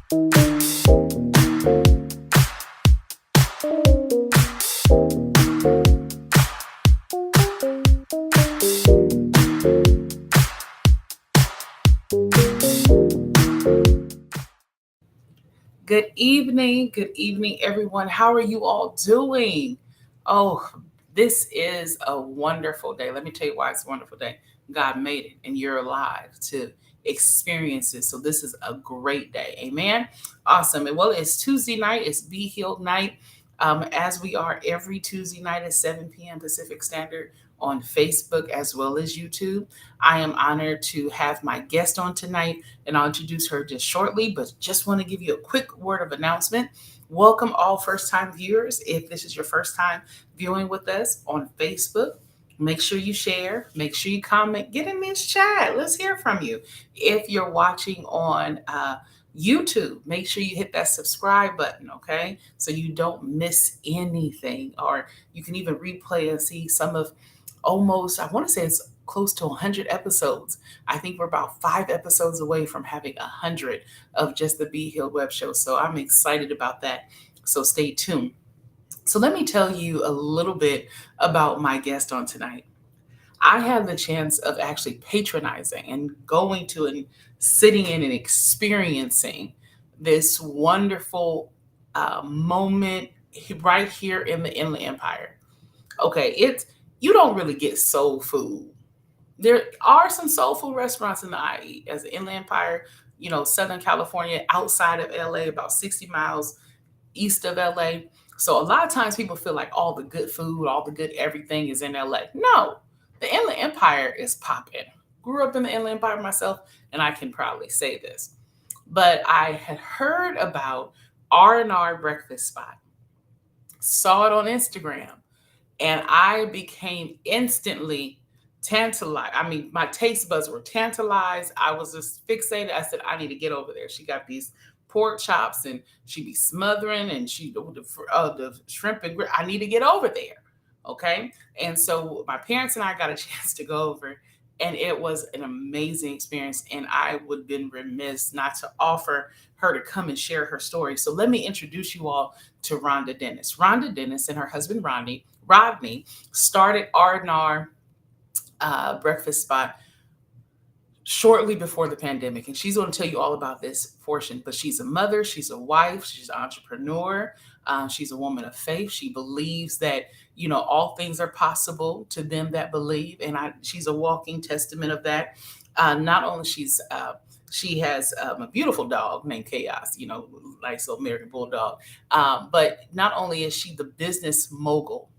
Good evening, everyone. How are you all doing? Oh, this is a wonderful day. Let me tell you why it's a wonderful day. God made it, and you're alive to experience it. So this is a great day. Amen. Awesome. And well, it's Tuesday night. It's Be Healed night. As we are every Tuesday night at 7 p.m. Pacific Standard on Facebook as well as YouTube. I am honored to have my guest on tonight, and I'll introduce her just shortly, but just want to give you a quick word of announcement. Welcome, all first time viewers. If this is your first time viewing with us on Facebook, make sure you share, make sure you comment, get in this chat. Let's hear from you. If you're watching on YouTube, make sure you hit that subscribe button, okay? So you don't miss anything, or you can even replay and see some of almost, I want to say it's close to 100 episodes. I think we're about 5 episodes away from having 100 of just the Be Healed web show. So I'm excited about that. So stay tuned. So let me tell you a little bit about my guest on tonight. I had the chance of actually patronizing and going to and sitting in and experiencing this wonderful moment right here in the Inland Empire. Okay, it's you don't really get soul food. There are some soul food restaurants in the IE as the Inland Empire, Southern California, outside of LA, about 60 miles east of LA. So a lot of times people feel like all the good food, all the good everything is in LA. No, the Inland Empire is popping. Grew up in the Inland Empire myself, and I can proudly say this. But I had heard about R&R Breakfast Spot, saw it on Instagram, and I became instantly tantalized. I mean, my taste buds were tantalized. I was just fixated. I said, I need to get over there. She got these pork chops, and she be smothering, and the shrimp and I need to get over there. Okay. And so my parents and I got a chance to go over, and it was an amazing experience. And I would have been remiss not to offer her to come and share her story. So let me introduce you all to Rhonda Dennis. Rhonda Dennis and her husband Rodney started R&R Breakfast Spot shortly before the pandemic. And she's going to tell you all about this portion. But she's a mother, she's a wife, she's an entrepreneur, she's a woman of faith. She believes that, all things are possible to them that believe. And she's a walking testament of that. Not only she has a beautiful dog named Chaos, nice little American Bulldog. But not only is she the business mogul,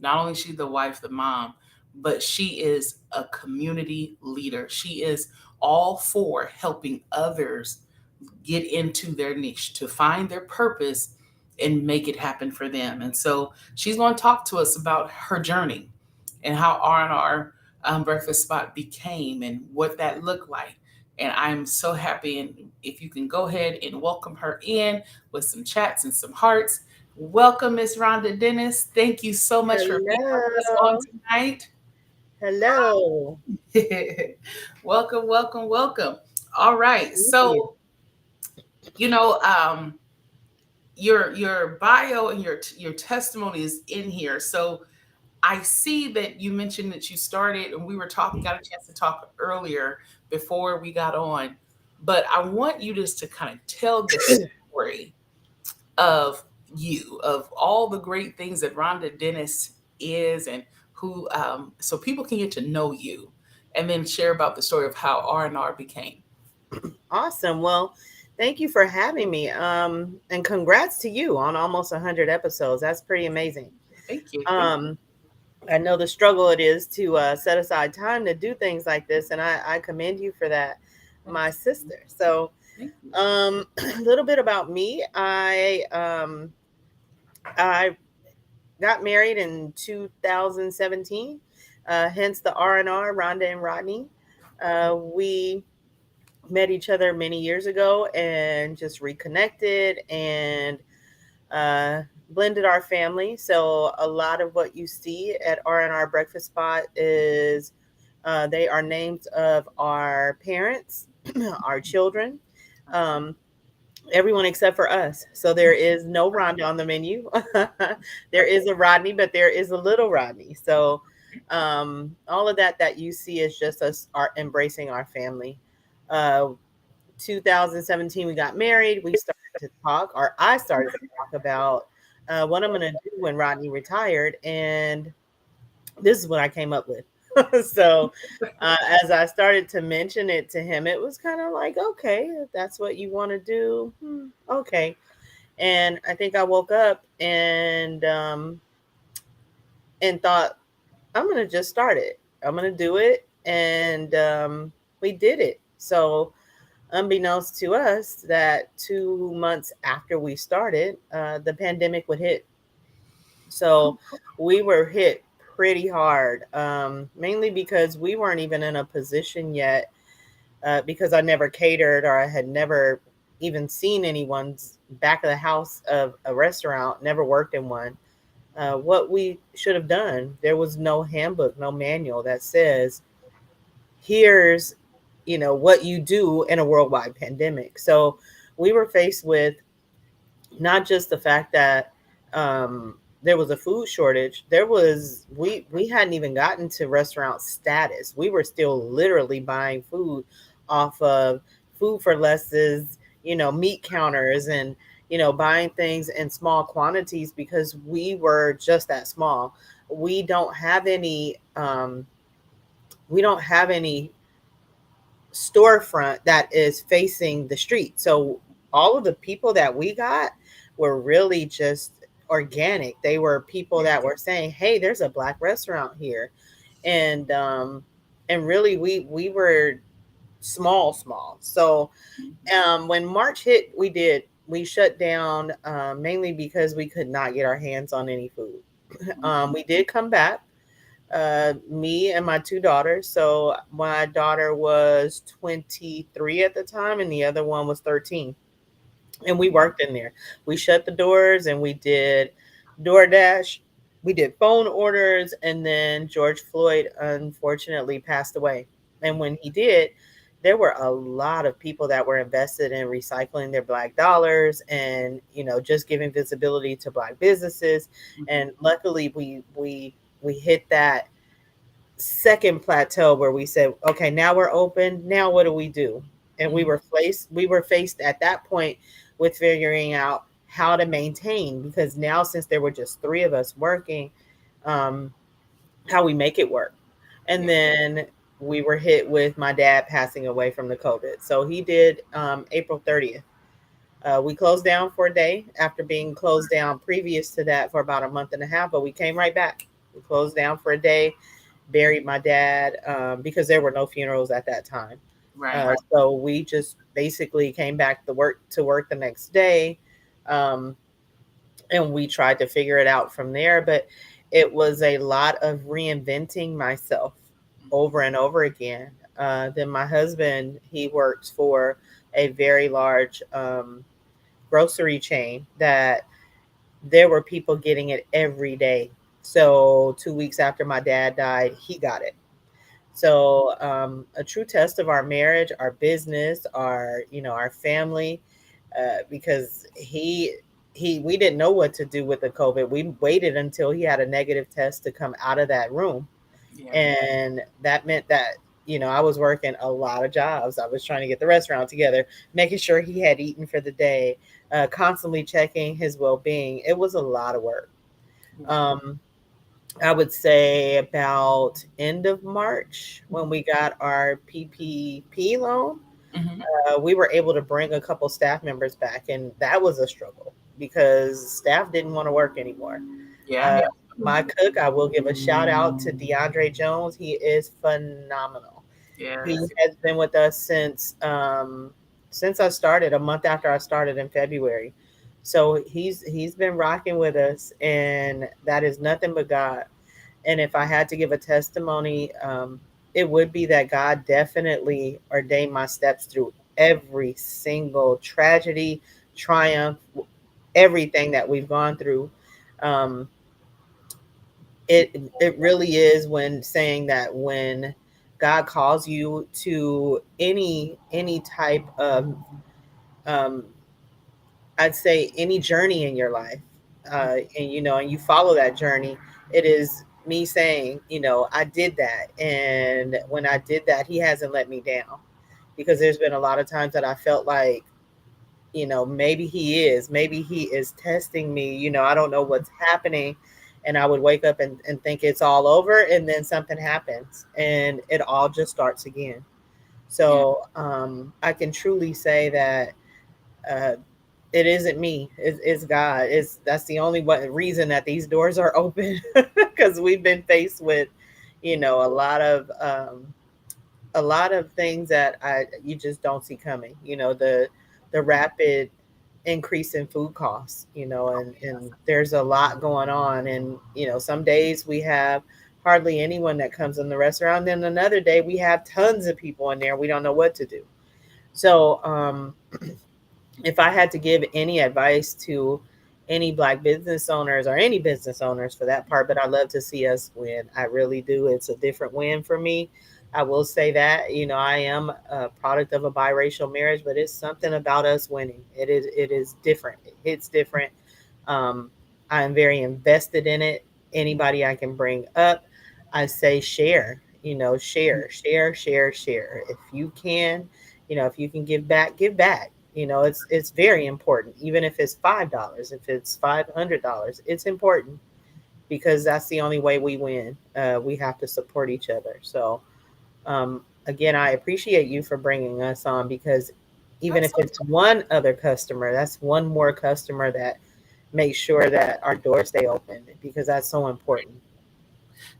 not only is she the wife, the mom, but she is a community leader. She is all for helping others get into their niche, to find their purpose and make it happen for them. And so she's going to talk to us about her journey and how R&R Breakfast Spot became and what that looked like. And I'm so happy. And if you can go ahead and welcome her in with some chats and some hearts. Welcome, Miss Rhonda Dennis. Thank you so much for being with us on Hello. tonight. Hello. Welcome, welcome, welcome. All right. Thank you. So, you know, um, your bio and your testimony is in here. So I see that you mentioned that you started, and we were talking, got a chance to talk earlier before we got on. But I want you just to kind of tell the story of you, of all the great things that Rhonda Dennis is, and who, so people can get to know you, and then share about the story of how R&R became. Awesome. Well, thank you for having me. And congrats to you on almost 100 episodes. That's pretty amazing. Thank you. Thank you. Um, I know the struggle it is to set aside time to do things like this, and I commend you for that, my sister. So, Thank you. a little bit about me. I got married in 2017, hence the R&R, Rhonda and Rodney. We met each other many years ago and just reconnected and uh, blended our family. So a lot of what you see at R&R Breakfast Spot is they are names of our parents, our children. Um, everyone except for us. So there is no Rhonda on the menu. There is a Rodney, but there is a little Rodney. So all of that you see is just us are embracing our family. Uh, 2017, we got married. We started to talk, or I started to talk about what I'm going to do when Rodney retired, and this is what I came up with. So, uh, as I started to mention it to him, it was kind of like, okay, if that's what you want to do, okay. And I think I woke up and thought, I'm gonna just start it. I'm gonna do it, and we did it. So, unbeknownst to us, that 2 months after we started, the pandemic would hit. So we were hit pretty hard, mainly because we weren't even in a position yet, because I never catered or I had never even seen anyone's back of the house of a restaurant, never worked in one. What we should have done, there was no handbook, no manual that says, here's, what you do in a worldwide pandemic. So we were faced with not just the fact that there was a food shortage. We hadn't even gotten to restaurant status. We were still literally buying food off of Food for Less's, meat counters, and buying things in small quantities because we were just that small. We don't have any. We don't have any storefront that is facing the street. So all of the people that we got were really just organic. They were people that were saying, "Hey, there's a black restaurant here," and really we were small. So when March hit, we shut down, mainly because we could not get our hands on any food. We did come back, me and my two daughters. So my daughter was 23 at the time, and the other one was 13. And we worked in there. We shut the doors and we did DoorDash. We did phone orders, and then George Floyd unfortunately passed away. And when he did, there were a lot of people that were invested in recycling their black dollars and just giving visibility to black businesses. And luckily, we hit that second plateau where we said, okay, now we're open. Now what do we do? And we were faced at that point with figuring out how to maintain, because now since there were just three of us working, um, how we make it work. And Yeah. then we were hit with my dad passing away from the COVID. So he did, April 30th. We closed down for a day after being closed down previous to that for about a month and a half, but we came right back. We closed down for a day, buried my dad, because there were no funerals at that time. Right. So we just basically came back to work the next day, um, and we tried to figure it out from there. But it was a lot of reinventing myself over and over again. Then my husband, he works for a very large grocery chain that there were people getting it every day. So 2 weeks after my dad died, he got it. So a true test of our marriage, our business, our family, because we didn't know what to do with the COVID. We waited until he had a negative test to come out of that room, Yeah. and that meant that I was working a lot of jobs. I was trying to get the restaurant together, making sure he had eaten for the day, constantly checking his well-being. It was a lot of work. Yeah. um, I would say about end of March when we got our PPP loan, Hmm. we were able to bring a couple staff members back, and that was a struggle because staff didn't want to work anymore. Yeah. Uh, Yeah. my cook, I will give a shout out to DeAndre Jones. He is phenomenal. He Yes. has been with us since I started, a month after I started in February. So he's been rocking with us, and that is nothing but God. And if I had to give a testimony, it would be that God definitely ordained my steps through every single tragedy, triumph, everything that we've gone through. Um, it really is when saying that when God calls you to any type of um, I'd say any journey in your life, and and you follow that journey, it is me saying, I did that, and when I did that, He hasn't let me down, because there's been a lot of times that I felt like, maybe He is testing me. I don't know what's happening, and I would wake up and think it's all over, and then something happens, and it all just starts again. Yeah. So I can truly say that. Uh, it isn't me. It's God. That's the only reason that these doors are open, because we've been faced with, a lot of things that I you just don't see coming. The rapid increase in food costs. And there's a lot going on, and some days we have hardly anyone that comes in the restaurant. Then another day we have tons of people in there. We don't know what to do. So if I had to give any advice to any Black business owners, or any business owners for that part, but I love to see us win. I really do. It's a different win for me. I will say that, I am a product of a biracial marriage, but it's something about us winning. It is different. It hits different. Um, I'm very invested in it. Anybody I can bring up, I say share. Share. If you can, if you can give back, give back. It's very important. Even if it's $5, if it's $500, it's important, because that's the only way we win. We have to support each other. So again, I appreciate you for bringing us on, because even if That's it's one other customer, that's one more customer that makes sure that our doors stay open, because that's so important.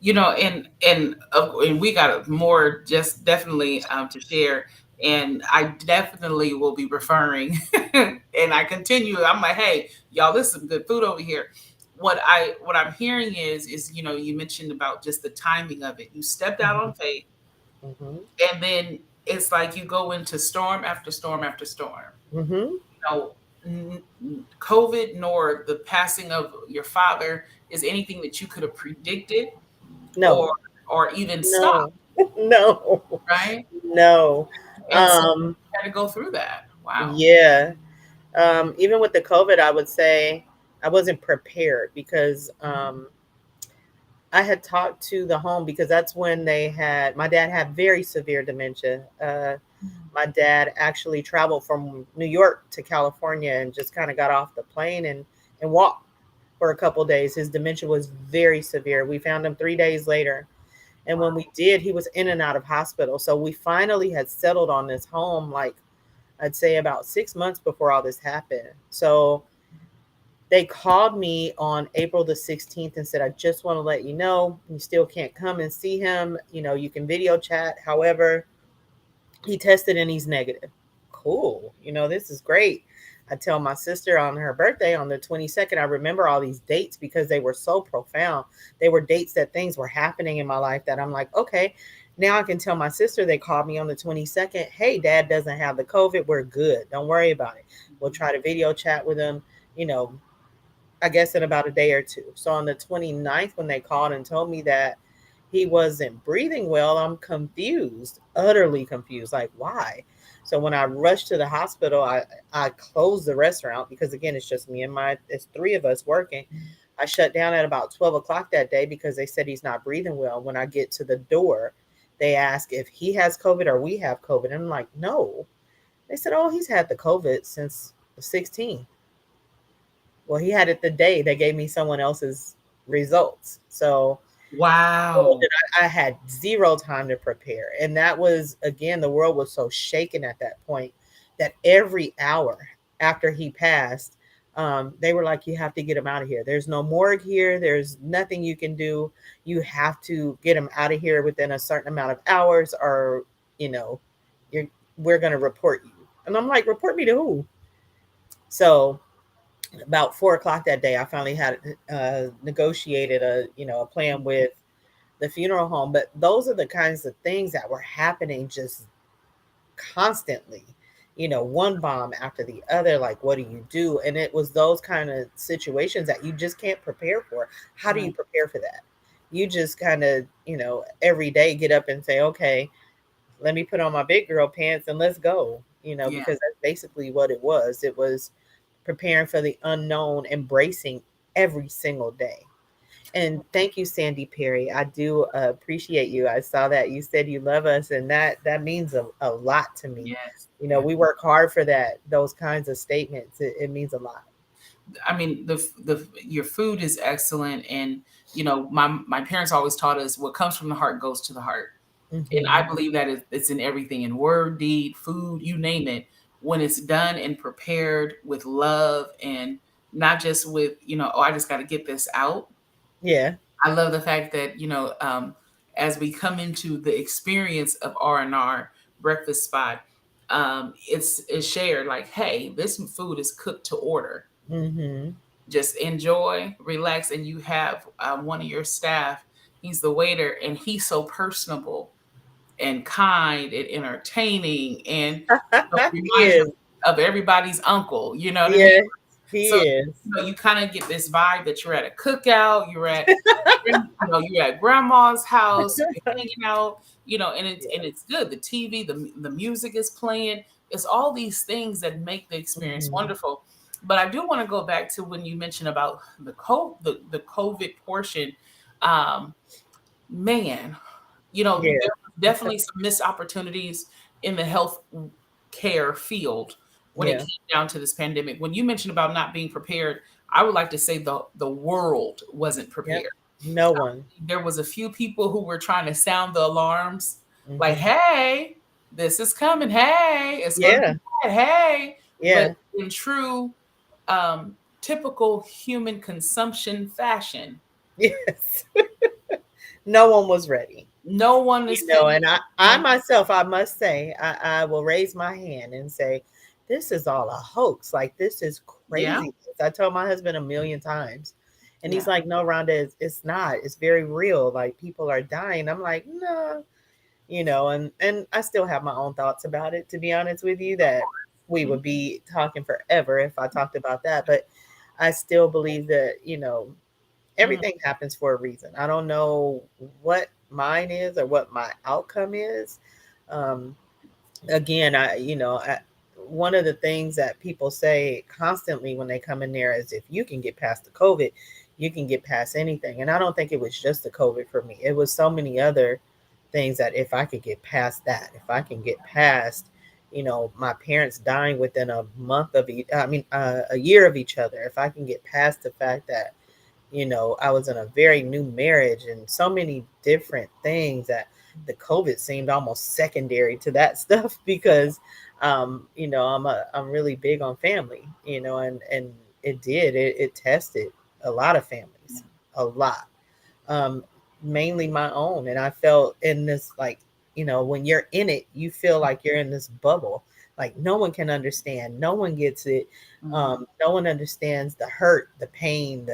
and we got more just definitely to share, and I definitely will be referring and I continue. I'm like, hey, y'all, this is some good food over here. What I'm hearing is you mentioned about just the timing of it. You stepped out Hmm. on faith, Hmm. and then it's like you go into storm after storm after storm. Hmm. know, COVID nor the passing of your father is anything that you could have predicted No, or even stopped, no, no, right? no. And so Um, you had to go through that. Wow. yeah. Even with the COVID, I would say I wasn't prepared, because I had talked to the home, because that's when my dad had very severe dementia. My dad actually traveled from New York to California, and just kind of got off the plane and walked for a couple days. His dementia was very severe. We found him 3 days later. And when we did, he was in and out of hospital. So we finally had settled on this home, like I'd say about 6 months before all this happened. So they called me on April the 16th and said, I just want to let you know you still can't come and see him. You can video chat. However, he tested and he's negative. Cool. This is great. I tell my sister on her birthday on the 22nd, I remember all these dates because they were so profound. They were dates that things were happening in my life that I'm like, okay, now I can tell my sister. They called me on the 22nd. Hey, dad doesn't have the COVID. We're good. Don't worry about it. We'll try to video chat with him, you know, I guess in about a day or two. So on the 29th, when they called and told me that he wasn't breathing well, I'm confused, utterly confused. Like, why? So when I rushed to the hospital, I closed the restaurant, because again, it's just me and it's three of us working. I shut down at about 12 o'clock that day, because they said he's not breathing well. When I get to the door, they ask if he has COVID or we have COVID. And I'm like, no. They said, oh, he's had the COVID since the 16th. Well, he had it the day they gave me someone else's results. So Wow. I had zero time to prepare. And that was, again, the world was so shaken at that point that every hour after he passed, they were like, you have to get him out of here. There's no morgue here. There's nothing you can do. You have to get him out of here within a certain amount of hours, or, you know, you're, we're going to report you. And I'm like, report me to who? So about 4 o'clock that day, I finally had negotiated a plan with the funeral home. But those are the kinds of things that were happening just constantly. One bomb after the other. Like, what do you do? And it was those kind of situations that you just can't prepare for. How do you Right. prepare for that? You just kind of, every day get up and say, okay, let me put on my big girl pants and let's go. Yeah. Because that's basically what it was. It was preparing for the unknown, embracing every single day. And thank you, Sandy Perry. I do appreciate you. I saw that you said you love us, and that means a lot to me. Yes. You know, Yeah. we work hard for that. Those kinds of statements, it means a lot. I mean, the your food is excellent, and my parents always taught us what comes from the heart goes to the heart, and Hmm. I believe that it's in everything, in word, deed, food, you name it. When it's done and prepared with love, and not just with oh, I just got to get this out. Yeah. I love the fact that as we come into the experience of R&R Breakfast Spot, it's shared like, hey, this food is cooked to order. Hmm. Just enjoy, relax, and you have one of your staff. He's the waiter, and he's so personable and kind and entertaining, and He reminds you is. of everybody's uncle. You know what I mean? Yeah, he So is. you kind of get this vibe that you're at a cookout, you're at grandma's house, you're hanging out, and Yeah. it's good. The TV, the music is playing. It's all these things that make the experience Hmm. wonderful. But I do want to go back to when you mentioned about the COVID portion. Um, Man, Yeah. there was definitely some missed opportunities in the health care field when it Yeah. came down to this pandemic. When you mentioned about not being prepared, I would like to say the world wasn't Yep. prepared. No one. There was a few people who were trying to sound the alarms, like, Hmm. "Hey, this is coming. Hey, it's going to be Yeah. bad. Hey," but Yeah. in true typical human consumption fashion, Yes. No one was ready. no one is You know, paying and I attention. myself, I must say, I will raise my hand and say, this is all a hoax. Like, this is Yeah, crazy. I told my husband a million times. And he's yeah. like, no, Rhonda, it's not. It's very real. Like, people are dying. I'm like, no, and I still have my own thoughts about it, to be honest with you, that we Mhm, would be talking forever if I talked about that. But I still believe that, mhm, everything happens for a reason. I don't know what mine is or what my outcome is. Um, Again, one of the things that people say constantly when they come in there is, if you can get past the COVID, you can get past anything. And I don't think it was just the COVID for me. It was so many other things that if I could get past that, if I can get past, my parents dying within a month of, a year of each other, if I can get past the fact that I was in a very new marriage and so many different things that the COVID seemed almost secondary to that stuff because, I'm really big on family, and it tested a lot of yeah, families, a lot, um, mainly my own. And I felt in this, like, when you're in it, you feel like you're in this bubble. Like, no one can understand, no one gets it. mhm, No one understands the hurt, the pain,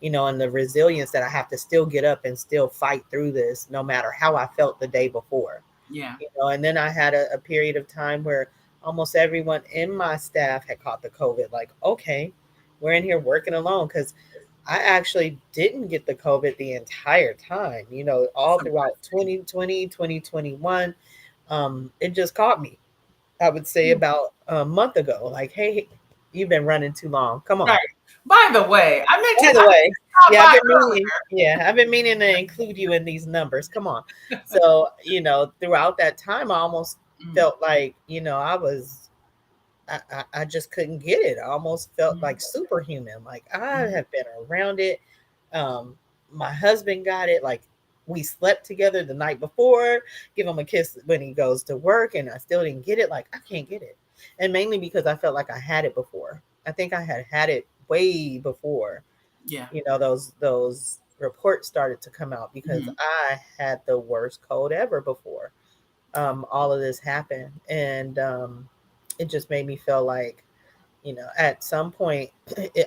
and the resilience that I have to still get up and still fight through this, no matter how I felt the day before. yeah, And then I had a period of time where almost everyone in my staff had caught the COVID. Like, okay, we're in here working alone, because I actually didn't get the COVID the entire time, it's all a throughout blessing. 2020, 2021. It just caught me, I would say, Mm, about a month ago. Like, hey, you've been running too long. Come on. right. By the way, By the I way, stopped yeah, by I've been meaning to include you in these numbers. Come on. So, throughout that time, I almost earlier. felt like, I just couldn't get it. I almost felt Mhm, like superhuman. Like, I mhm, have been around it. Um, my husband got it. Like, we slept together the night before, give him a kiss when he goes to work, and I still didn't get it. Like, I can't get it. And mainly because I felt like I had it before. I think I had it way before, yeah, those reports started to come out, because mhm, I had the worst cold ever before all of this happened. And it just made me feel like, at some point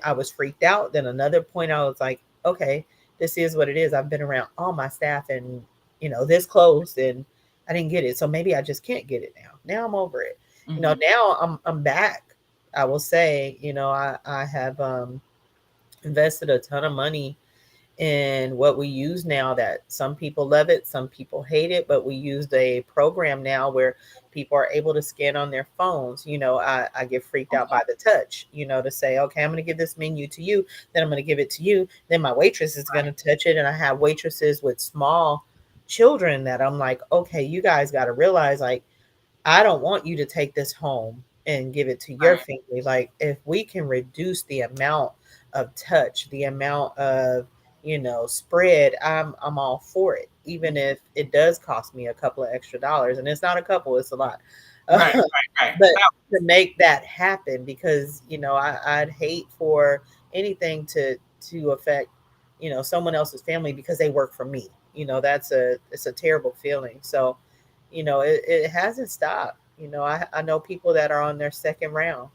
I was freaked out. Then another point I was like, okay, this is what it is. I've been around all my staff and, this close, and I didn't get it. So maybe I just can't get it now. Now I'm over it. mhm, Now I'm back. I will say, I have invested a ton of money And what we use now, that some people love it, some people hate it, but we used a program now where people are able to scan on their phones. I get freaked out by the touch, to say, okay, I'm going to give this menu to you, then I'm going to give it to you, then my waitress is going to touch it. And I have waitresses with small children that I'm like, okay, you guys got to realize, like, I don't want you to take this home and give it to your Right. family. Like, if we can reduce the amount of touch, the amount of, spread, I'm all for it, even if it does cost me a couple of extra dollars. And it's not a couple, it's a lot. Right. Right. Right. But to make that happen, because I'd hate for anything to affect someone else's family because they work for me. It's a terrible feeling. So it hasn't stopped. I know people that are on their second round.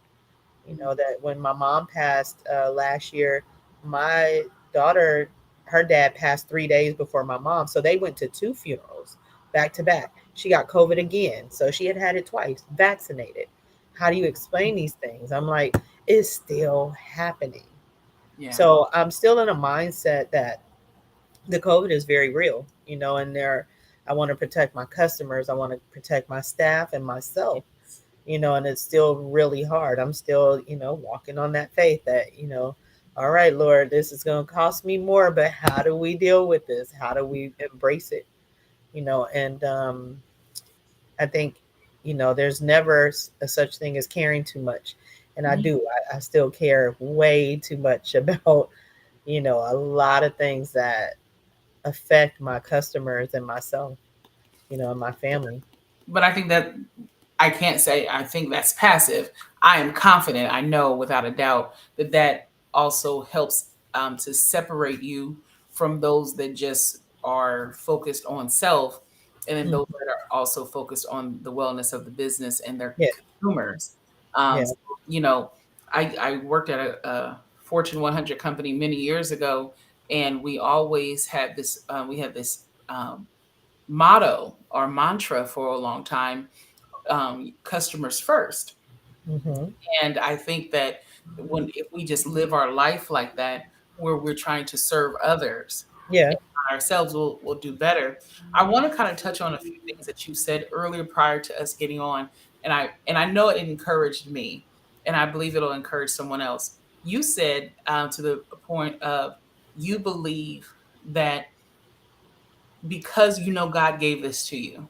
That when my mom passed last year, my daughter, her dad passed 3 days before my mom, so they went to two funerals back to back. She got COVID again, so she had it twice, vaccinated. How do you explain these things? I'm like, it's still happening. Yeah. So I'm still in a mindset that the COVID is very real, and I want to protect my customers, I want to protect my staff and myself, and it's still really hard. I'm still, walking on that faith that, all right, Lord, this is going to cost me more, but how do we deal with this? How do we embrace it? And I think, there's never a such thing as caring too much. And I Mhm. do, I still care way too much about, a lot of things that affect my customers and myself, and my family. But I think that I can't say I think that's passive. I am confident. I know without a doubt that that also helps to separate you from those that just are focused on self, and then Mhm. those that are also focused on the wellness of the business and their Yeah, consumers. yeah. So, you know, I worked at a Fortune 100 company many years ago, and we always had this. We had this motto or mantra for a long time, customers first. Hmm. And I think that when if we just live our life like that, where we're trying to serve others, Yeah. ourselves will do better. I want to kind of touch on a few things that you said earlier prior to us getting on, and I know it encouraged me, and I believe it'll encourage someone else. You said to the point of you believe that because you know God gave this to you,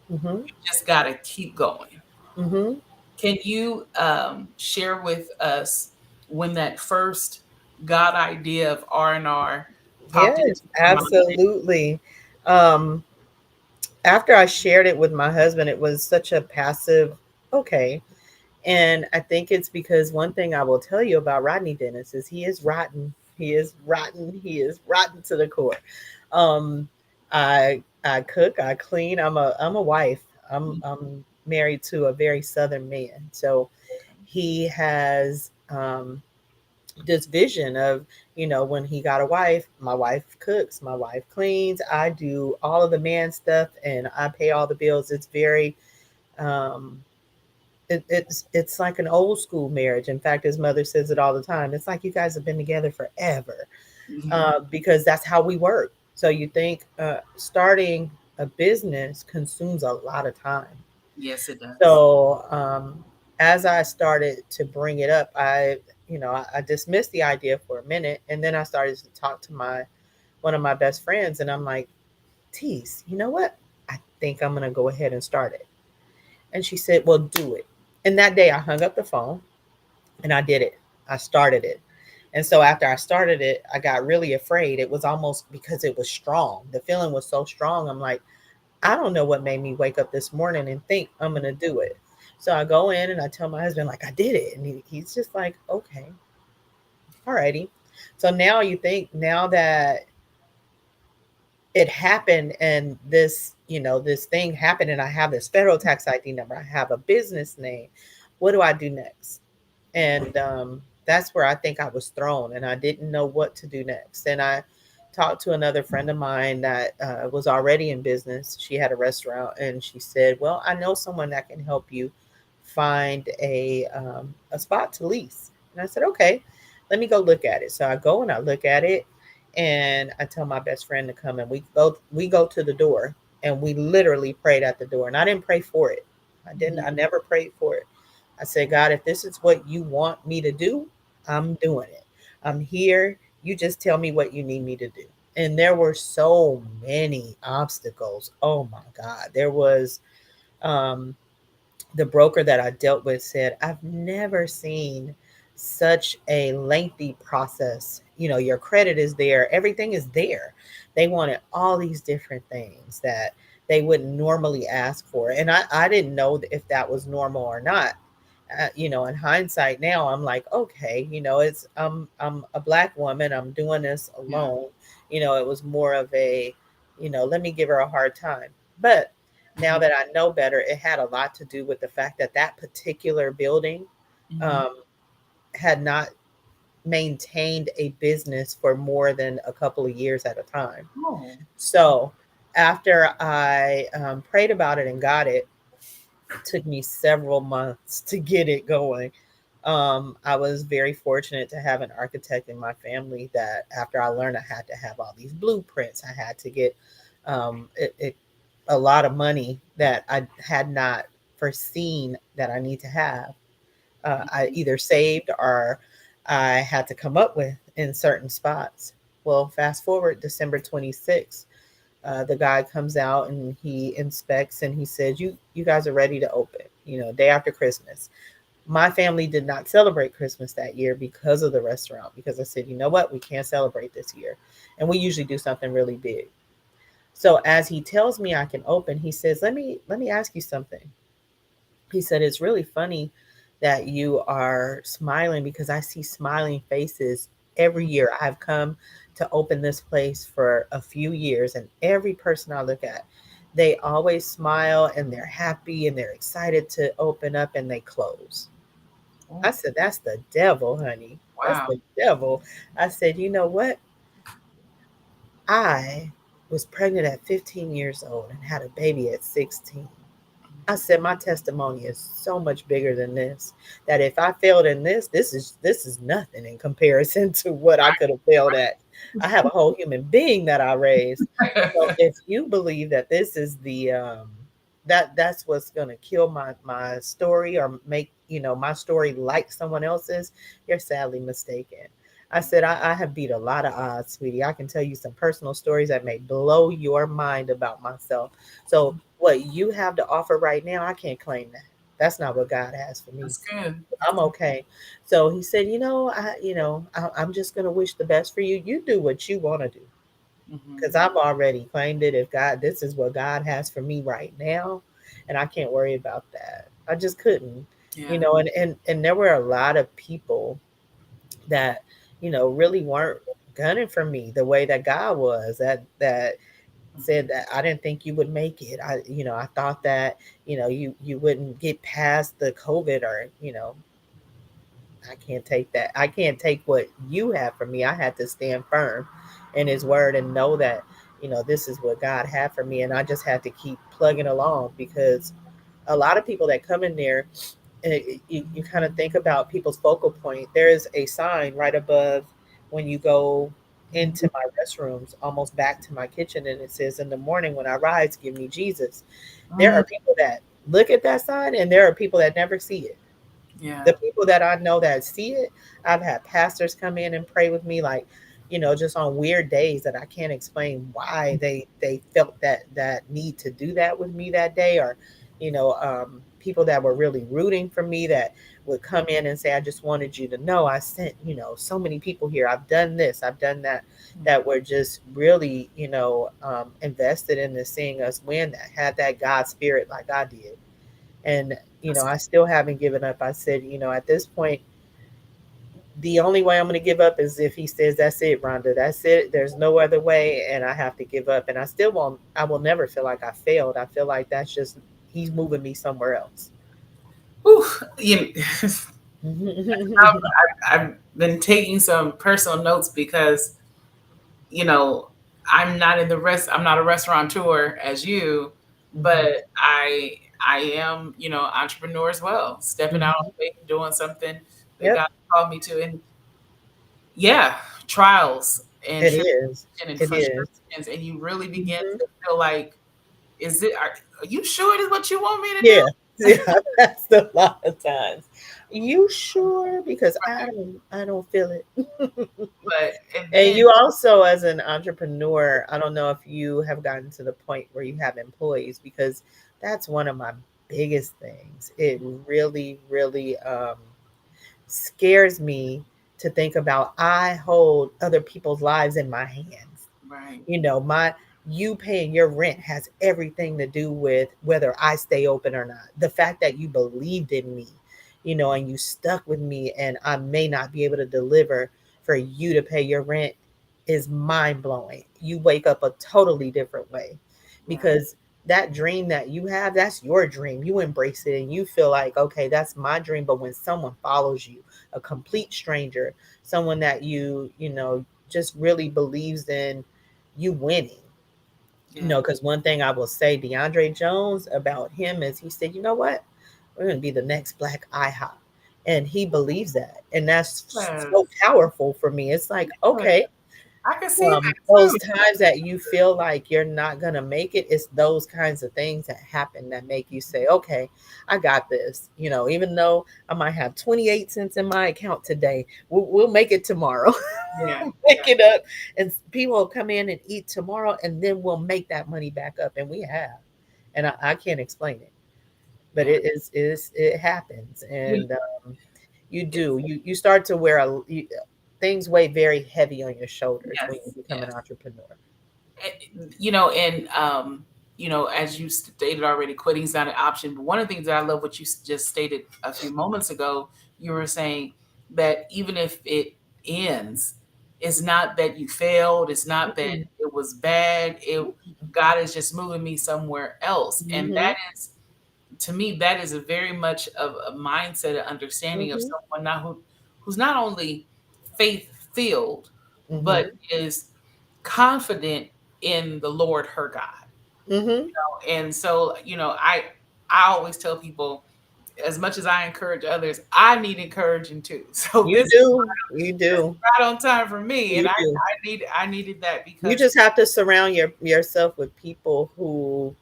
Hmm. just got to keep going. Hmm. Can you share with us when that first God idea of R&R popped into Yes, your mind? absolutely. Um, After I shared it with my husband, it was such a passive, okay. And I think it's because one thing I will tell you about Rodney Dennis is he is rotten. He is rotten. He is rotten to the core. Um, I cook, I clean. I'm a wife. I'm married to a very southern man. So he has this vision of, when he got a wife, my wife cooks, my wife cleans, I do all of the man stuff, and I pay all the bills. It's very um it's like an old school marriage. In fact, his mother says it all the time. It's like you guys have been together forever, Mhm. because that's how we work. So you think starting a business consumes a lot of time. Yes, it does. So as I started to bring it up, I dismissed the idea for a minute, and then I started to talk to my one of my best friends, and I'm like, Tease, you know what? I think I'm gonna go ahead and start it. And she said, well, do it. And that day I hung up the phone and I did it. I started it. And so after I started it, I got really afraid. It was almost because it was strong. The feeling was so strong. I'm like, I don't know what made me wake up this morning and think I'm going to do it. So I go in and I tell my husband, like, I did it. And he's just like, okay, all righty. So now you think, now that it happened and this thing happened, and I have this federal tax ID number, I have a business name, what do I do next? And that's where I think I was thrown, and I didn't know what to do next. And I talked to another friend of mine that was already in business. She had a restaurant, and she said, well, I know someone that can help you find a spot to lease. And I said, okay, let me go look at it. So I go and I look at it, And I tell my best friend to come, and we go to the door, and we literally prayed at the door. And I didn't pray for it. I Mhm. never prayed for it. I said, God, if this is what you want me to do, I'm doing it. I'm here. You just tell me what you need me to do. And there were so many obstacles. Oh my God. There was um the broker that I dealt with said, I've never seen such a lengthy process. You know, your credit is there, everything is there. They wanted all these different things that they wouldn't normally ask for. And I didn't know if that was normal or not. You know, in hindsight now, I'm like, okay, you know, I'm a black woman, I'm doing this Yeah. alone. You know, it was more of a, you know, let me give her a hard time. But now Mhm. that I know better, it had a lot to do with the fact that that particular building Mhm. um, had not maintained a business for more than a couple of years at a time. Oh. So after I prayed about it and got it, took me several months to get it going. I was very fortunate to have an architect in my family that after I learned I had to have all these blueprints, I had to get a lot of money that I had not foreseen that I need to have. I either saved or I had to come up with in certain spots. Well, fast forward December 26th, the guy comes out and he inspects and he says, you guys are ready to open, you know, day after Christmas. My family did not celebrate Christmas that year because of the restaurant, because I said, you know what, we can't celebrate this year. And we usually do something really big. So as he tells me I can open, he says, let me ask you something. He said, it's really funny that you are smiling because I see smiling faces every year. I've come to open this place for a few years, and every person I look at, they always smile and they're happy and they're excited to open up and they close. Oh. I said, that's the devil, honey. That's Wow. the devil. I said, you know what? I was pregnant at 15 years old and had a baby at 16. I said my testimony is so much bigger than this. That if I failed in this, this is nothing in comparison to what I could have failed at. I have a whole human being that I raised. So if you believe that this is the that's what's gonna kill my story or make my story like someone else's, you're sadly mistaken. I said I have beat a lot of odds, sweetie. I can tell you some personal stories that may blow your mind about myself. So what you have to offer right now, I can't claim that. That's not what God has for me. That's good. I'm okay. So he said, I'm just gonna wish the best for you. You do what you want to do, because Hmm. I've already claimed it. If God, this is what God has for me right now, and I can't worry about that. I just couldn't, Yeah. and there were a lot of people that really weren't gunning for me the way that God was. That said that I didn't think you would make it. I thought that you wouldn't get past the COVID, or I can't take that. I can't take what you have for me. I had to stand firm in His Word and know that this is what God had for me, and I just had to keep plugging along, because a lot of people that come in there, you kind of think about people's focal point. There is a sign right above when you go into my restrooms, almost back to my kitchen, and it says, "In the morning when I rise, give me Jesus." There Mm. are people that look at that sign, and there are people that never see it. Yeah. The people that I know that see it, I've had pastors come in and pray with me, like, just on weird days that I can't explain why they felt that need to do that with me that day, or people that were really rooting for me that would come in and say, I just wanted you to know I sent so many people here. I've done this, I've done that, that were just really invested in this, seeing us win, that had that God spirit like I did. And That's I still haven't given up. I said, at this point, the only way I'm going to give up is if he says, that's it, Rhonda, that's it, there's no other way, and I have to give up. And I still won't, I will never feel like I failed. I feel like that's just, he's moving me somewhere else. Whew, you, I've been taking some personal notes because you know I'm not a restaurateur as you, Mhm, but I am entrepreneur as well, stepping out on mhm. faith, doing something that Yep. God called me to, and yeah, trials. and It is. tribulation and It is. frustrations, and you really begin Mhm. to feel like, are you sure this is what you want me to do? Yeah. Yeah, that's a lot of times. You sure? Because Right. I don't feel it. But and And then you also, as an entrepreneur, I don't know if you have gotten to the point where you have employees, because that's one of my biggest things. It really, really scares me to think about I hold other people's lives in my hands. right, My you paying your rent has everything to do with whether I stay open or not. The fact that you believed in me, and you stuck with me, and I may not be able to deliver for you to pay your rent is mind blowing. You wake up a totally different way, right, because that dream that you have, that's your dream. You embrace it and you feel like, okay, that's my dream. But when someone follows you, a complete stranger, someone that just really believes in you winning. yeah, Because one thing I will say, DeAndre Jones, about him is he said, you know what? We're going to be the next Black IHOP. And he believes that. And that's so yes, powerful for me. It's like, yes. okay, I can see that those too. times that you feel like you're not going to make it, it's those kinds of things that happen that make you say, okay, I got this. Even though I might have 28 cents in my account today, we'll make it tomorrow. Yeah, Pick it up, and people will come in and eat tomorrow, and then we'll make that money back up. And we have. And I can't explain it, but yeah. it happens. You, And you it's do. You start to things weigh very heavy on your shoulders when you yes, become an yes. entrepreneur. And as you stated already, quitting is not an option. But one of the things that I love what you just stated a few moments ago, you were saying that even if it ends, it's not that you failed, it's not that Mm-mm. it was bad. It God is just moving me somewhere else, and Mm-hmm. that is, to me, that is a very much of a mindset, an understanding of Mm-hmm. someone now who's not only faith filled, but Mm-hmm. is confident in the Lord her God. Mm-hmm. And so, I always tell people, as much as I encourage others, I need encouraging too. So You do. You this is do. right on time for me, and You do. I needed that You because just have to surround yourself with people who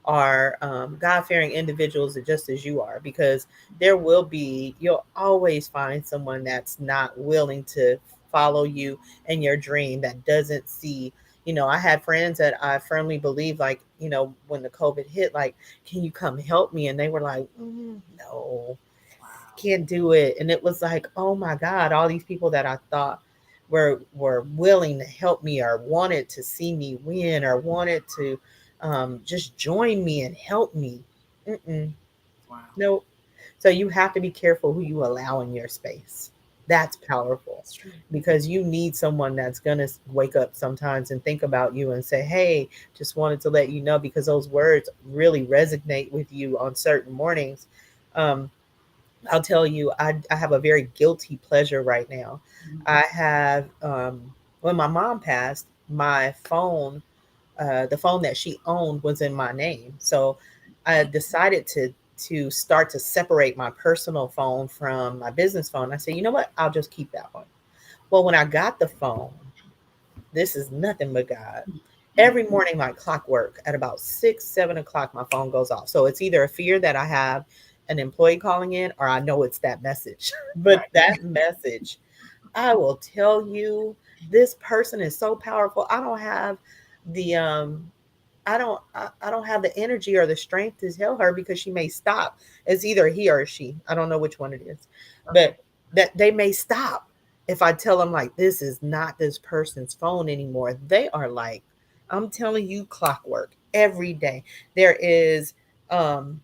are God fearing individuals just as you are, because you'll always find someone that's not willing to follow you in your dream, that doesn't see. I had friends that I firmly believe, like, when the COVID hit, like, can you come help me? And they were like, no, wow, can't do it. And it was like, oh my God, all these people that I thought were willing to help me, or wanted to see me win, or wanted to just join me and help me. Mm-mm, wow, nope. So you have to be careful who you allow in your space. That's powerful, it's true. because you need someone that's going to wake up sometimes and think about you and say, hey, just wanted to let you know, because those words really resonate with you on certain mornings. Um, I'll tell you, I have a very guilty pleasure right now. Mhm. I have, when my mom passed, my phone, the phone that she owned was in my name. So I decided to start to separate my personal phone from my business phone. I said, you know what? I'll just keep that one. Well, when I got the phone, this is nothing but God. Mhm. Every morning, like clockwork, at about 6, 7 o'clock, my phone goes off. So it's either a fear that I have an employee calling in, or I know it's that message. But Right. that message, I will tell you, this person is so powerful. The I don't have the energy or the strength to tell her, because she may stop. It's either he or she. I don't know which one it is. Okay. But that they may stop if I tell them, like, this is not this person's phone anymore. They are like, I'm telling you, clockwork every day. There is um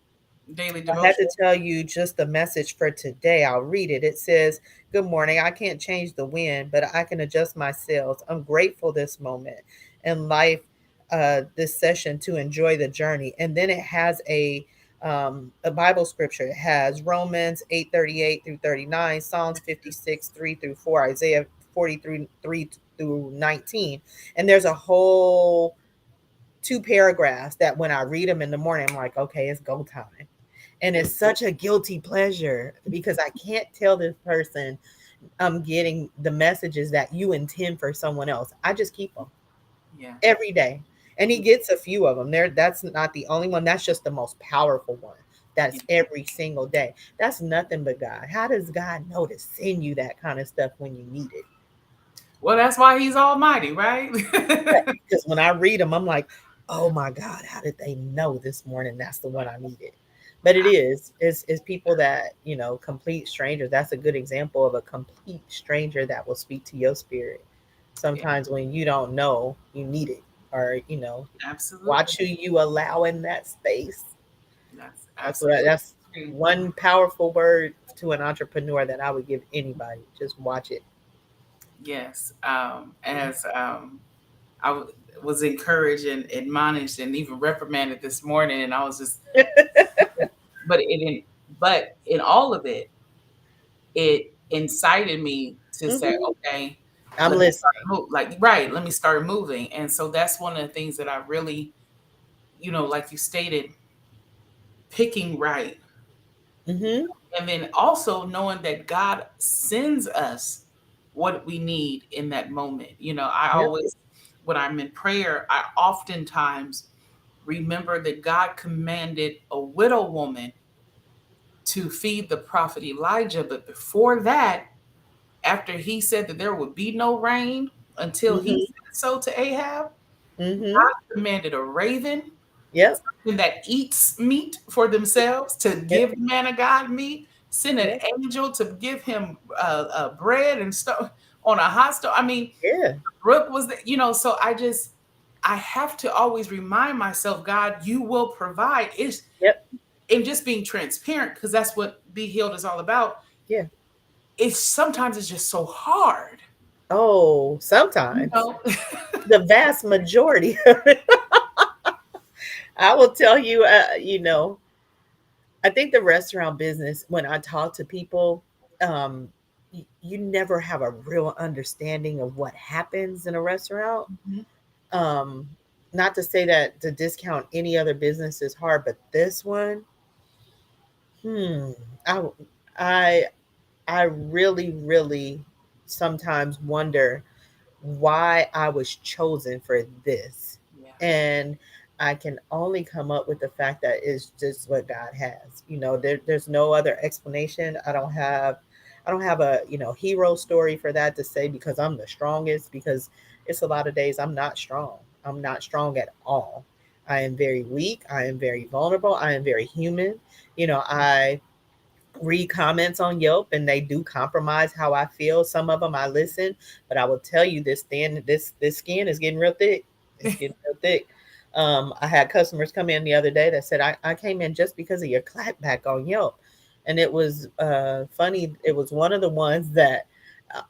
Daily I had devotion. to tell you just the message for today. I'll read it. It says, good morning. I can't change the wind, but I can adjust my sails. I'm grateful this moment in life, this session, to enjoy the journey. And then it has a Bible scripture. It has Romans 8:38 through 39, Psalms 56, 3 through 4, Isaiah 43, 3 through 19. And there's a whole two paragraphs that when I read them in the morning, I'm like, okay, it's go time. And it's such a guilty pleasure, because I can't tell this person, getting the messages that you intend for someone else. I just keep them Yeah. every day. And he gets a few of them. There, that's not the only one. That's just the most powerful one. Yeah. That's every single day. That's nothing but God. How does God know to send you that kind of stuff when you need it? Well, that's why he's almighty, right? Because when I read them, I'm like, oh my God, how did they know this morning that's the one I needed? But it is, it's people that, complete strangers. That's a good example of a complete stranger that will speak to your spirit. Yeah, Sometimes when you don't know, you need it. Or, absolutely. watch who you allow in that space. That's That's absolutely true. one powerful word to an entrepreneur that I would give anybody. Just watch it. Yes. As I was encouraged and admonished and even reprimanded this morning, and I was just, but it, in, but in all of it, it incited me to say, Hmm. okay, I'm let me start listening. like right, let me start moving. And so that's one of the things that I really, like you stated, picking right. Hmm. And then also knowing that God sends us what we need in that moment. I Yep. always, when I'm in prayer, I oftentimes remember that God commanded a widow woman to feed the prophet Elijah. But before that, after he said that there would be no rain until he Hmm. said so to Ahab, Hmm. God commanded a raven Yep. that eats meat for themselves to Yep. give the man of God meat, send an Yep. angel to give him bread and stuff on a hot stove. I mean, Yeah. Brooke was, so I have to always remind myself, God, you will provide. It's Yep. and just being transparent because that's what Be Healed is all about. Yeah. It's sometimes it's just so hard, Oh, you sometimes know. the vast majority of it. I will tell you, I think the restaurant business, when I talk to people, um, you never have a real understanding of what happens in a restaurant. Mhm. Um, Not to say that to discount any other business is hard, but this one, hmm, I, I, I really, really sometimes wonder why I was chosen for this. Yeah, And I can only come up with the fact that it's just what God has. There's no other explanation. I don't have a, hero story for that to say because I'm the strongest, because it's a lot of days I'm not strong. I'm not strong at all. I am very weak. I am very vulnerable. I am very human. I read comments on Yelp and they do compromise how I feel. Some of them I listen, but I will tell you this skin is getting real thick. It's getting real thick. I had customers come in the other day that said I came in just because of your clapback on Yelp, and it was funny. It was one of the ones that,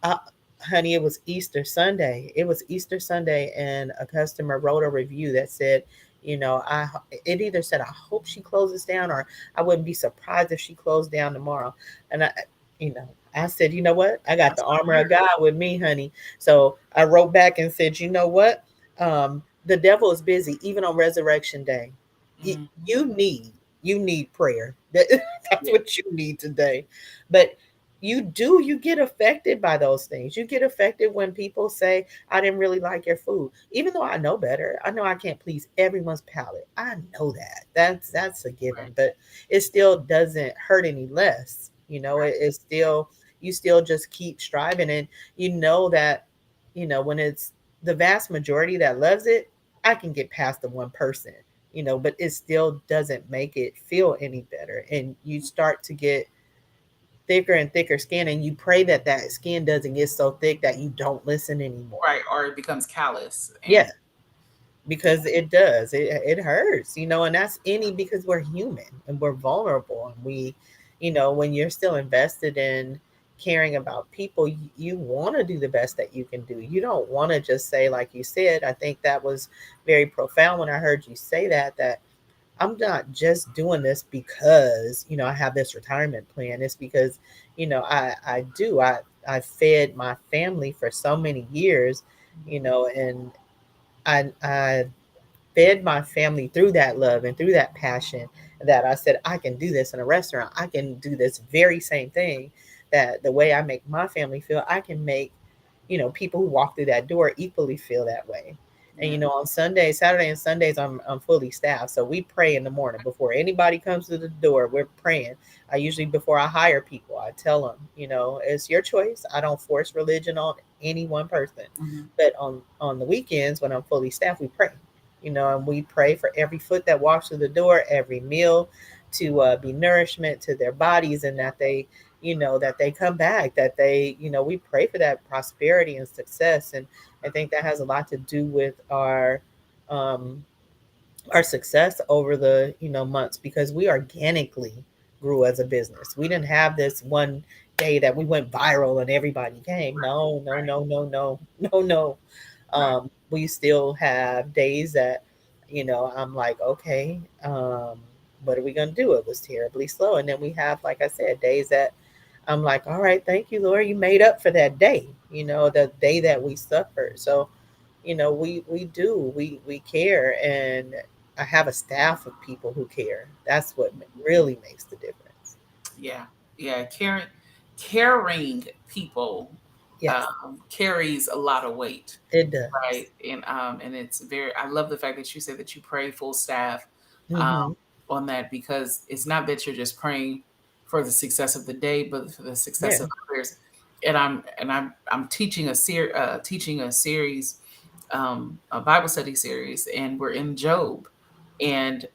I, honey, it was Easter Sunday. It was Easter Sunday, and a customer wrote a review that said, it either said I hope she closes down, or I wouldn't be surprised if she closed down tomorrow. And you know, I said, you know what? I got that's the what I armor of heard. God with me, honey. So I wrote back and said, you know what? The devil is busy, even on Resurrection Day. You, Mhm. you need you need prayer. That's Yeah, what you need today. But you get affected by those things. You get affected when people say, I didn't really like your food. Even though I know better. I know I can't please everyone's palate. I know that. That's a given. right, But it still doesn't hurt any less. It's still, you still just keep striving, and you know that, when it's the vast majority that loves it, I can get past the one person, but it still doesn't make it feel any better. And you start to get thicker and thicker skin, and you pray that that skin doesn't get so thick that you don't listen anymore. right. Or it becomes callous, and Yeah, because it does. It hurts, and that's because we're human and we're vulnerable, and when you're still invested in caring about people, you want to do the best that you can do. You don't want to just say, like you said, I think that was very profound when I heard you say that I'm not just doing this because, I have this retirement plan. It's because, I fed my family for so many years, and I fed my family through that love and through that passion, that I said, I can do this in a restaurant. I can do this very same thing that the way I make my family feel, I can make, people who walk through that door equally feel that way. And Yeah. on Sundays, Saturday and Sundays, I'm fully staffed. So we pray in the morning before anybody comes to the door. We're praying. I usually, before I hire people, I tell them, it's your choice. I don't force religion on any one person. Hmm. But on the weekends when I'm fully staffed, we pray. And we pray for every foot that walks through the door, every meal to be nourishment to their bodies, and that they that they come back, that they, we pray for that prosperity and success. And I think that has a lot to do with um, our success over the months, because we organically grew as a business. We didn't have this one day that we went viral and everybody came. No, no, Right. no, no, no, no, no. Right. We still have days that I'm like, okay, what are we gonna do? It was terribly slow. And then we have, like I said, days that I'm like, all right, thank you, Lord, you made up for that day, the day that we suffered. So we care. And I have a staff of people who care. That's what really makes the difference. Yeah. Yeah. Caring people Yes, carries a lot of weight. it does. Right. And it's very, I love the fact that you said that you pray full staff um, Hmm. on that, because it's not that you're just praying for the success of the day, but for the success Yeah. of others. And I'm teaching a series, a Bible study series, and we're in Job. And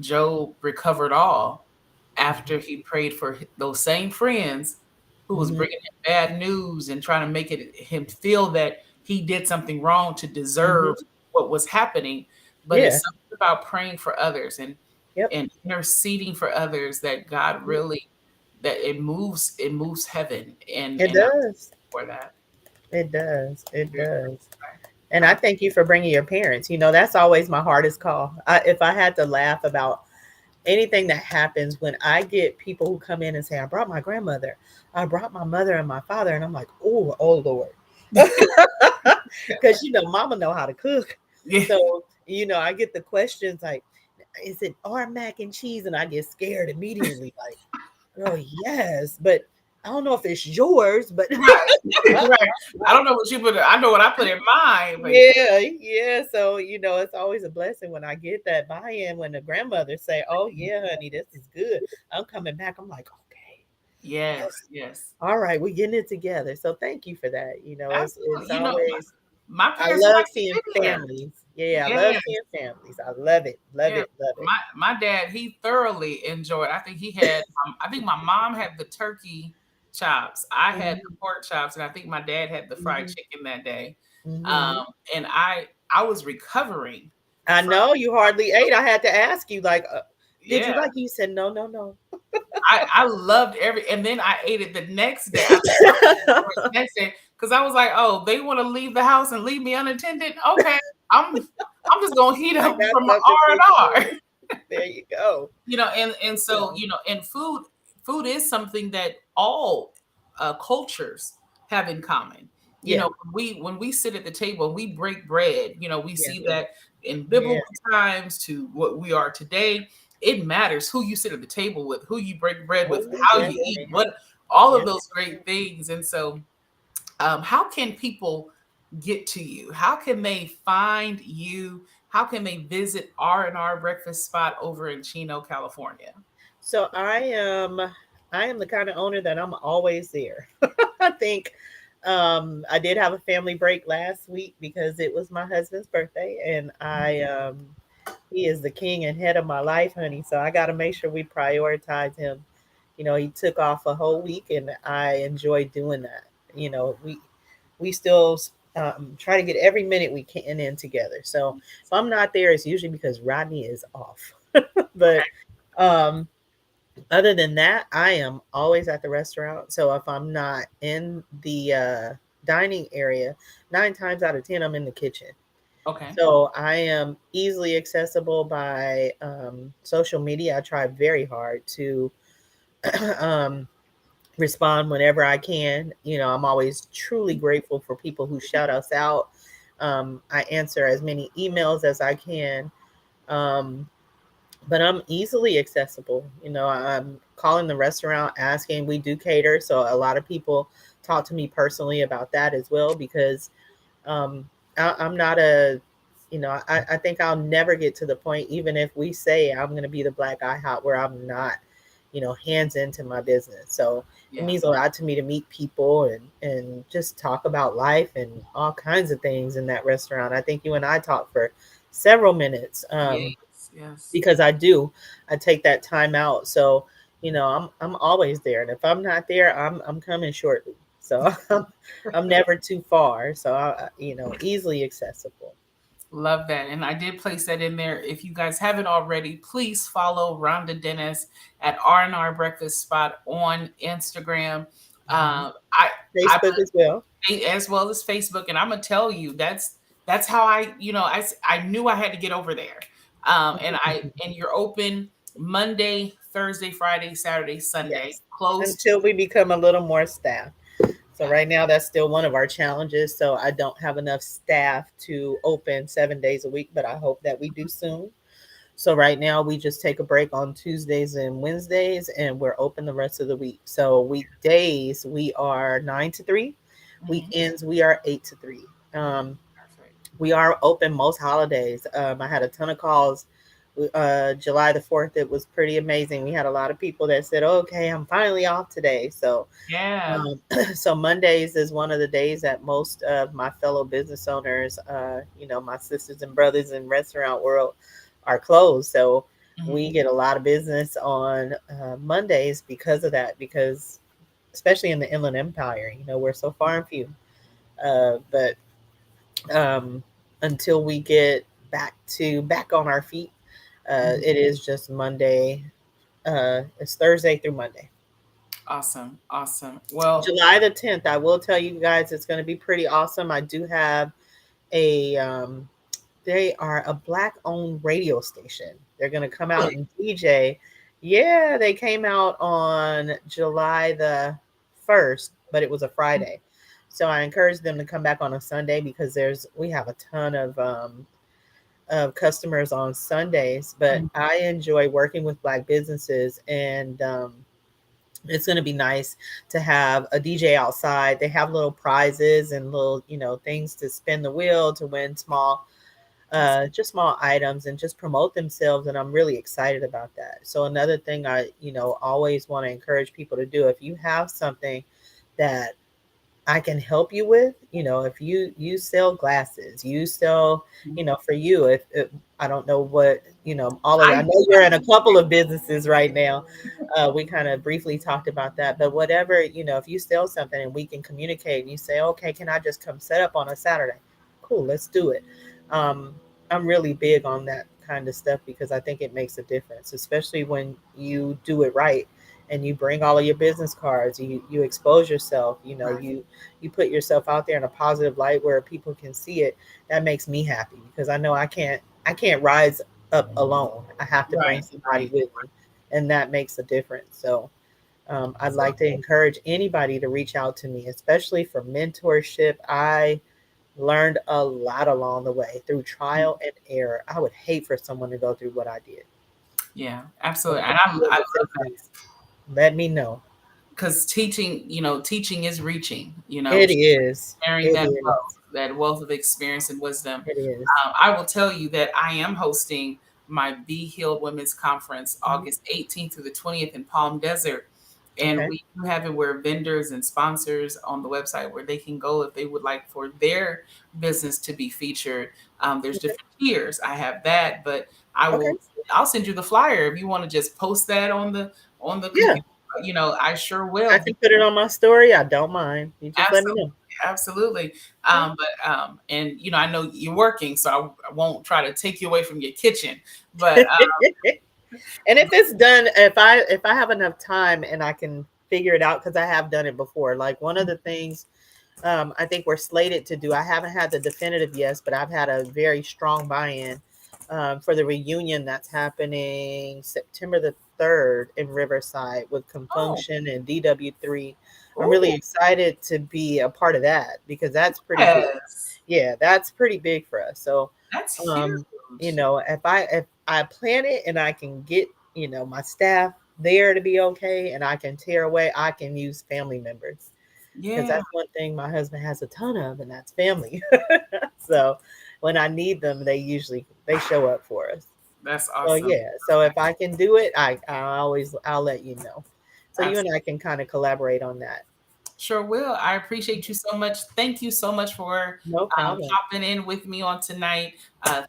Job recovered all after he prayed for those same friends who was Hmm. bringing him bad news and trying to make it him feel that he did something wrong to deserve Hmm. what was happening. But Yeah. it's something about praying for others Yep. and interceding for others that God really, that it moves heaven. It And I'm does. for that. It does. It Very- does. And I I, thank you for bringing your parents. That's always my hardest call. If I had to laugh about anything that happens, when I get people who come in and say, I brought my grandmother, I brought my mother and my father, and I'm like, oh Lord. Because mama know how to cook. yeah. So, I get the questions like, is it our mac and cheese? And I get scared immediately, like, oh yes, but I don't know if it's yours, but Right. Right. I don't know what you put. I know what I put in mine, but yeah, yeah. So, it's always a blessing when I get that buy-in, when the grandmothers say, oh yeah, honey, this is good. I'm coming back. I'm like, okay, all yes, right, yes, all right, we're getting it together. So thank you for that. It's absolutely. always, My I parents love like to seeing be there. families. Yeah, I love Yes, seeing families. I love it, love yeah. it, love it. My dad, he thoroughly enjoyed. I think he had. I think my mom had the turkey chops. I had the Hmm. pork chops, and I think my dad had the fried Hmm. chicken that day. Hmm. And I was recovering I from. know you hardly ate. I had to ask you, like, did you Yeah, like? You said no, no, no. I loved and then I ate it the next day. I think I went for it the next day because I was like, oh, they want to leave the house and leave me unattended. Okay, I'm just gonna heat I up got from something R for and you. R. There you go. And There you so go. and food is something that all cultures have in common. Yeah. When we sit at the table and we break bread, we Yeah. see that in Yeah. biblical times to what we are today. It matters who you sit at the table with, who you break bread with, Oh, how yes, you eat, ma'am. what all of Yes. those great things. And so, how can people get to you? How can they find you? How can they visit R&R Breakfast Spot over in Chino, California? So I am the kind of owner that I'm always there. I think I did have a family break last week because it was my husband's birthday, and he is the king and head of my life, honey. So I got to make sure we prioritize him. He took off a whole week, and I enjoy doing that. We still try to get every minute we can in together. So if I'm not there, it's usually because Rodney is off. But um, other than that, I am always at the restaurant. So if I'm not in the dining area, 9 times out of 10, I'm in the kitchen. Okay. So I am easily accessible by social media. I try very hard to um, respond whenever I can. I'm always truly grateful for people who shout us out. I answer as many emails as I can. Um, but I'm easily accessible. I'm calling the restaurant, asking. We do cater, so a lot of people talk to me personally about that as well because um, I'm not I think I'll never get to the point, even if we say I'm going to be the black IHOP, where I'm not, hands into my business. So it Yeah. means a lot to me to meet people and just talk about life and all kinds of things in that restaurant. I think you and I talked for several minutes. Yes. Yes. Because I take that time out. So, I'm always there, and if I'm not there, I'm coming shortly. So I'm never too far. So easily accessible. Love that. And I did place that in there. If you guys haven't already, please follow Rhonda Dennis at R&R Breakfast Spot on Instagram. Mhm. I I Facebook as well. as well as Facebook, and I'm gonna tell you that's how I knew I had to get over there. And you're open Monday, Thursday, Friday, Saturday, Sunday, Yes, closed. until we become a little more staff. So Yeah. right now, that's still one of our challenges. So I don't have enough staff to open 7 days a week, but I hope that we do soon. So right now we just take a break on Tuesdays and Wednesdays, and we're open the rest of the week. So weekdays we are 9 to 3, Mhm. weekends we are 8 to 3. Um, Perfect. we are open most holidays. I had a ton of calls. July the 4th, it was pretty amazing. We had a lot of people that said, "Oh, okay, I'm finally off today." So Yeah. so Mondays is one of the days that most of my fellow business owners, my sisters and brothers in restaurant world, are closed. So Mhm. we get a lot of business on Mondays because of that. Because especially in the Inland Empire, we're so far and few. But um, until we get back on our feet, Mhm. it is just Monday. It's Thursday through Monday. Awesome. Awesome. Well, July the 10th, I will tell you guys, it's going to be pretty awesome. I do have a, they are a black owned radio station. They're going to come out really. and DJ. Yeah, they came out on July the 1st, but it was a Friday. So I encourage them to come back on a Sunday because we have a ton of customers on Sundays, but Mhm. I enjoy working with black businesses, and it's going to be nice to have a DJ outside. They have little prizes and little, things to spin the wheel to win That's just small items and just promote themselves. And I'm really excited about that. So another thing I, always want to encourage people to do, if you have something that I can help you with, if you sell glasses, you sell, mhm. for you, if I don't know what, I I know you're in a couple of businesses right now. We kind of briefly talked about that, but whatever, if you sell something and we can communicate and you say, okay, can I just come set up on a Saturday? Cool, let's do it. Um, I'm really big on that kind of stuff because I think it makes a difference, especially when you do it right and you bring all of your business cards, you expose yourself, right. you put yourself out there in a positive light where people can see it. That makes me happy because I know I can't rise up alone. I have to bring Right. somebody Right. with me, and that makes a difference. So I'd So like to encourage anybody to reach out to me, especially for mentorship. I learned a lot along the way through mm, trial and error. I would hate for someone to go through what I did. yeah, So absolutely. if And you feel I the love that difference, let me know. because teaching is reaching, It is. sharing It is. that wealth of experience and wisdom. It is. I will tell you that I am hosting my Be Healed Women's Conference Mhm. August 18th through the 20th in Palm Desert. And Okay. we do have it where vendors and sponsors on the website where they can go if they would like for their business to be featured. There's Okay. different tiers. I have that, but I Okay. will I'll send you the flyer if you want to just post that on the Yeah. computer. I sure I will. can put it on my story. I don't mind. You just let me Absolutely, know. absolutely. Yeah. And I know you're working, so I won't try to take you away from your kitchen. But And if it's done, if I have enough time and I can figure it out, because I have done it before. Like one of the things I think we're slated to do. I haven't had the definitive yes, but I've had a very strong buy-in for the reunion that's happening September the 3rd in Riverside with oh, Compunction and DW3. I'm really oh, excited to be a part of that because that's pretty big. yes, Yeah, that's pretty big for us. So, that's um, huge. if I plan it and I can get, my staff there to be okay and I can tear away, I can use family members. Because Yeah, that's one thing my husband has a ton of, and that's family. So when I need them, they show up for us. that's So awesome. yeah, so if I can do it, I'll let you know. So you and I Absolutely. can kind of collaborate on that. Sure will. I appreciate you so much. Thank you so much for No problem. hopping in with me on tonight.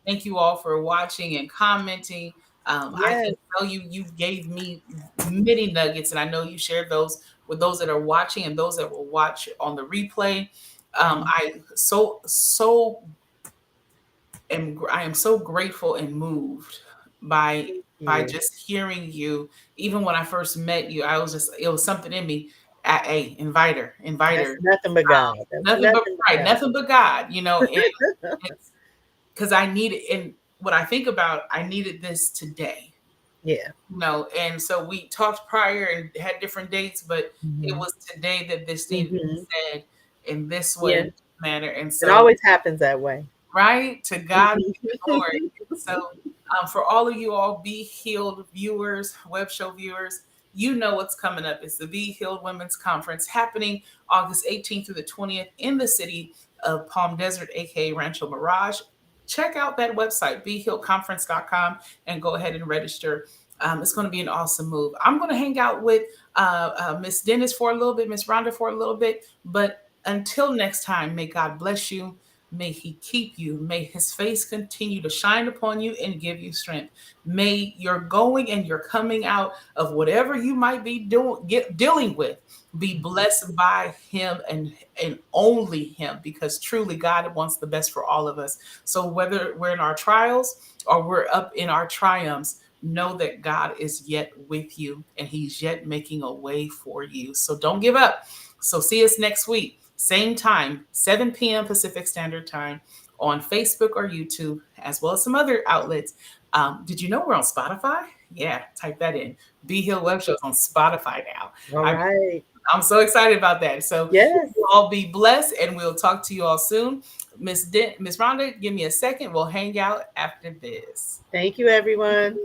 Thank you all for watching and commenting. I can Yes. tell you, you gave me many nuggets, and I know you shared those with those that are watching and those that will watch on the replay. Mhm. I I am so grateful and moved by Thank by you. just hearing you. Even when I first met you, I was just it was something in me. A invite That's her. nothing but God. That's Nothing but nothing but right, God. nothing but God, and it's because I needed and what I think about, I needed this today, Yeah. and so we talked prior and had different dates, but it Hmm. was today that this needed to be Hmm. said in this way, Yeah. in this manner. And It so always happens that way. right? To God be the Hmm. glory. So, for all of you all Be Healed viewers, web show viewers, you know what's coming up. It's the Be Healed Women's Conference happening August 18th through the 20th in the city of Palm Desert, aka Rancho Mirage. Check out that website, BeHealedConference.com, and go ahead and register. It's going to be an awesome move. I'm going to hang out with Miss Dennis for a little bit, Miss Rhonda for a little bit, but until next time, may God bless you. May he keep you. May his face continue to shine upon you and give you strength. May your going and your coming out of whatever you might be dealing with be blessed by him and only him, because truly God wants the best for all of us. So whether we're in our trials or we're up in our triumphs, know that God is yet with you and he's yet making a way for you. So don't give up. So see us next week. Same time, 7 p.m. Pacific Standard Time on Facebook or YouTube, as well as some other outlets. Did you know we're on Spotify? Yeah, type that in. Be Heal Web Shows on Spotify now. All I'm, right. I'm so excited about that. So Yes. you all be blessed, and we'll talk to you all soon. Miss Rhonda, give me a second. We'll hang out after this. Thank you, everyone.